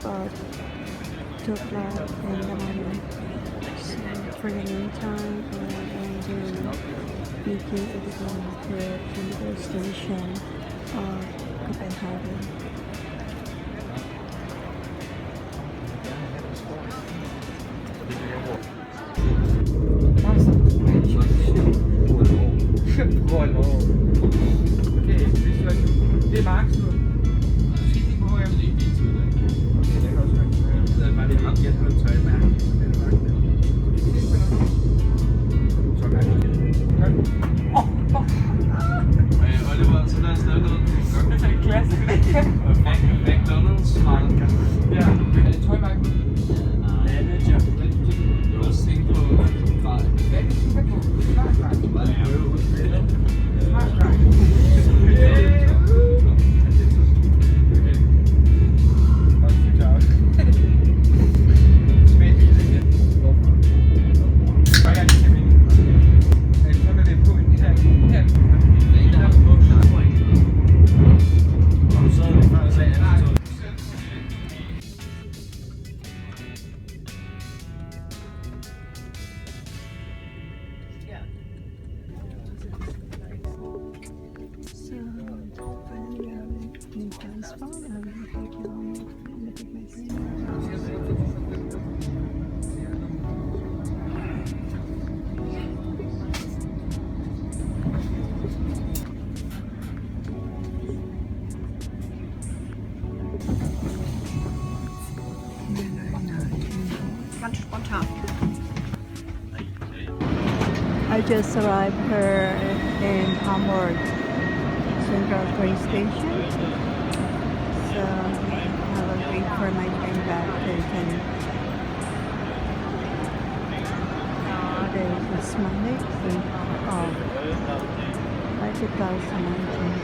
about 2 o'clock in the morning. So for the meantime, I am making it to the station of Copenhagen. Vorranno. Ok, det er Marks nu. Sitting på ham. Det er også man det er helt nødt til mærke. Så kan Og det var så der er stadig noget. det er en klasse. McDonald's marker. Ja, er det tøjmærke? Manager. Det var sænkt på grad. I just arrived here in Hamburg Central train station, so I will wait for my train back to 10. Today is Monday, 2019.